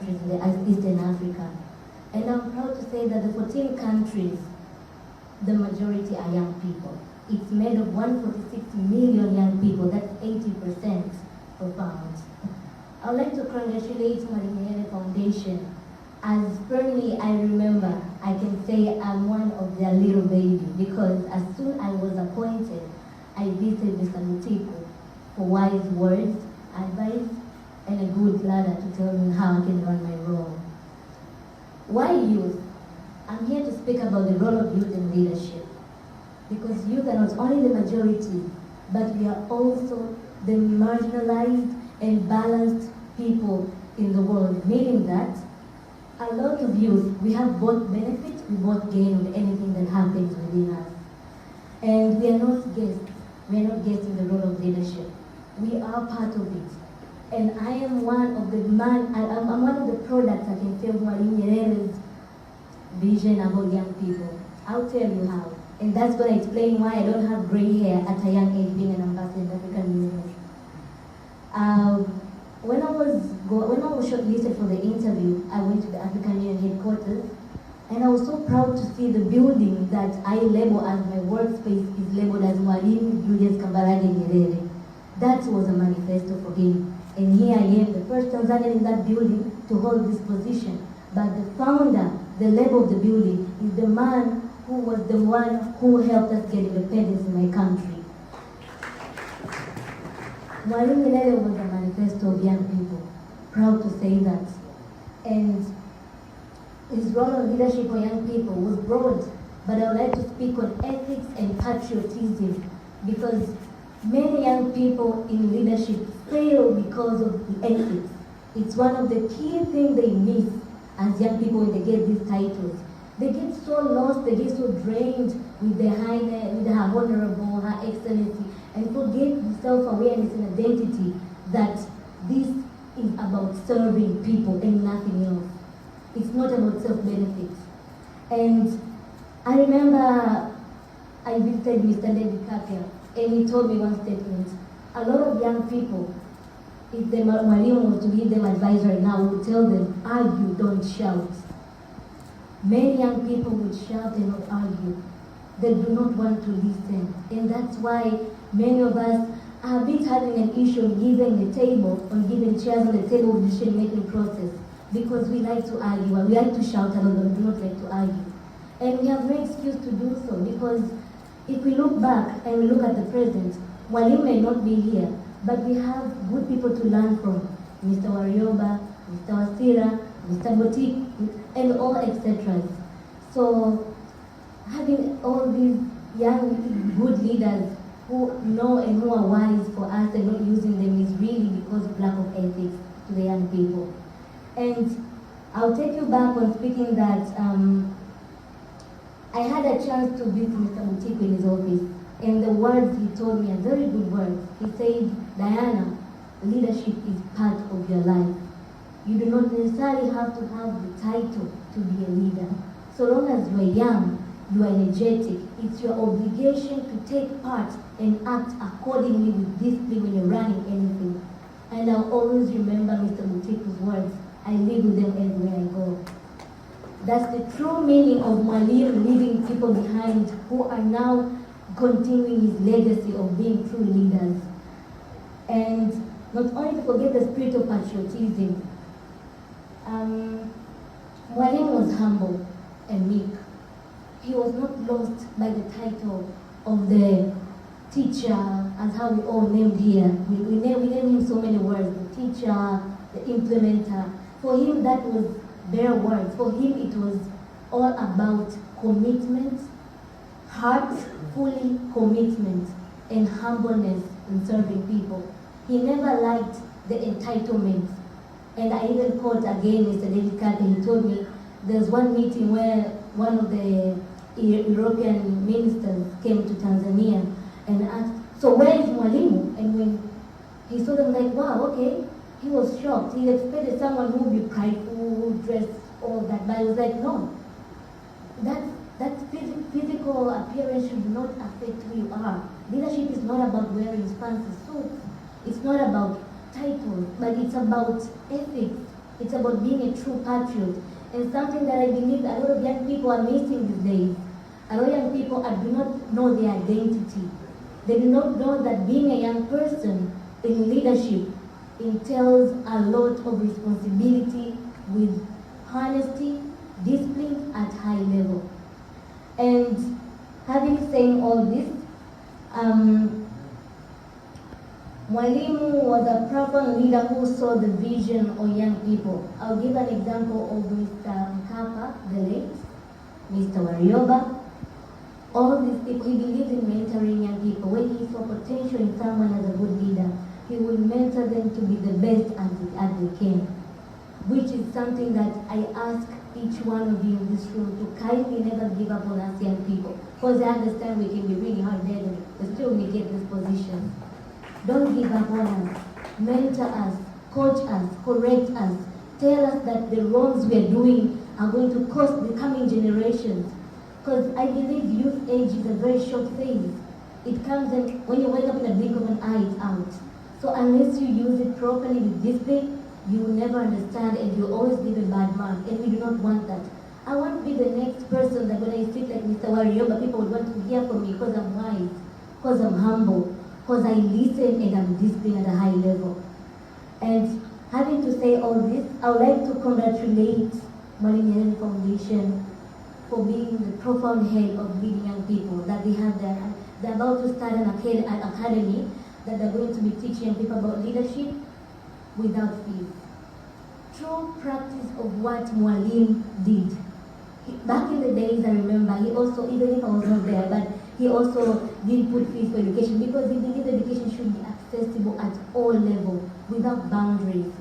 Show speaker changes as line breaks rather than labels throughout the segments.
countries in the Eastern Africa. And I'm proud to say that the 14 countries, the majority are young people. It's made of 146 million young people, that's 80% profound. I would like to congratulate Nyerere Foundation. As firmly I remember, I can say I'm one of their little baby, because as soon as I was appointed, I visited Mr. Mutiku for wise words, advice, and a good ladder to tell me how I can run my role. Why youth? I'm here to speak about the role of youth in leadership. Because youth are not only the majority, but we are also the marginalized and balanced people in the world, meaning that a lot of youth, we have both benefits, we both gain with anything that happens within us. And we are not guests. We are not guests in the role of leadership. We are part of it. And I am one of the I'm one of the products I can say of Nyerere's vision about young people. I'll tell you how. And that's going to explain why I don't have gray hair at a young age being an ambassador in the African Union. When I was shortlisted for the interview, I went to the African Union headquarters, and I was so proud to see the building that I label as my workspace is labeled as Mwalimu Julius Kambarage Nyerere. That was a manifesto for him. And here I am, the first Tanzanian in that building to hold this position. But the founder, the label of the building, is the man who was the one who helped us get independence in my country. Mwalimu Nyerere was a manifesto of young people. Proud to say that. And his role of leadership for young people was broad, but I would like to speak on ethics and patriotism, because many young people in leadership fail because of the ethics. It's one of the key things they miss as young people when they get these titles. They get so lost, they get so drained with their highness, with her honorable, her excellency, and forget the self-awareness and identity that this is about serving people and nothing else. It's not about self-benefit. And I remember I visited Mr. David Kapia, and he told me one statement. A lot of young people, if the Mwalimu was to give them advice right now, would tell them, argue, don't shout. Many young people would shout and not argue. They do not want to listen. And that's why many of us are a bit having an issue on giving the table, on giving chairs on the table of the decision-making process, because we like to argue, and we like to shout a lot, but we do not like to argue. And we have no excuse to do so, because if we look back and we look at the present, Mwalimu may not be here, but we have good people to learn from. Mr. Warioba, Mr. Wasira, Mr. Botik, and all etc. So having all these young, good leaders who know and who are wise for us and not using them is really because of lack of ethics to the young people. And I'll take you back on speaking that I had a chance to visit Mr. Mutiku in his office, and the words he told me are very good words. He said, Diana, leadership is part of your life. You do not necessarily have to have the title to be a leader. So long as you are young, you are energetic, it's your obligation to take part and act accordingly with discipline when you're running anything. And I'll always remember Mr. Mutiku's words. I live with them everywhere I go. That's the true meaning of Mwalimu leaving people behind who are now continuing his legacy of being true leaders. And not only to forget the spirit of patriotism, Mwalimu was humble and meek. He was not lost by the title of the teacher, as how we all named here. We named him so many words, the teacher, the implementer. For him, that was bare words. For him, it was all about commitment, heart-fully commitment, and humbleness in serving people. He never liked the entitlement. And I even quote again Mr. David Carter. He told me there's one meeting where one of the European ministers came to Tanzania and asked, so where is Mwalimu? And when he saw them, like, wow, okay, he was shocked. He expected someone who would be prideful, who would dress all that, but he was like, no, that physical appearance should not affect who you are. Leadership is not about wearing fancy suits. It's not about titles, but it's about ethics. It's about being a true patriot. And something that I believe a lot of young people are missing these days. A lot of young people do not know their identity. They do not know that being a young person in leadership entails a lot of responsibility with honesty, discipline at high level. And having said all this, Mwalimu was a proper leader who saw the vision of young people. I'll give an example of Mr. Mkapa, the late, Mr. Warioba. All these people, he believed in mentoring young people. When he saw potential in someone as a good leader, he would mentor them to be the best as they can. Which is something that I ask each one of you in this room to kindly never give up on us young people. Because I understand we can be really hard headed, but still we get this position. Don't give up on us. Mentor us, coach us, correct us. Tell us that the wrongs we are doing are going to cost the coming generations. Because I believe youth age is a very short phase. It comes and when you wake up in a blink of an eye, it's out. So unless you use it properly with discipline, you will never understand and you'll always give a bad mark. And we do not want that. I want to be the next person that when I speak like Mr. Warioba, people would want to hear from me because I'm wise, because I'm humble, because I listen and I'm disciplined at a high level. And having to say all this, I would like to congratulate Nyerere Foundation for being the profound head of leading young people, that they're about to start an academy that they're going to be teaching young people about leadership without fees. True practice of what Mwalimu did. Back in the days, I remember, he also, even if I was not there, but he also did put fees for education because he believed education should be accessible at all levels, without boundaries.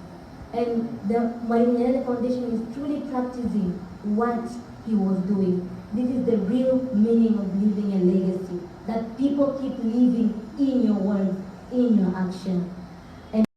And the Nyerere Foundation is truly practicing what he was doing. This is the real meaning of leaving a legacy, that people keep living in your words, in your action.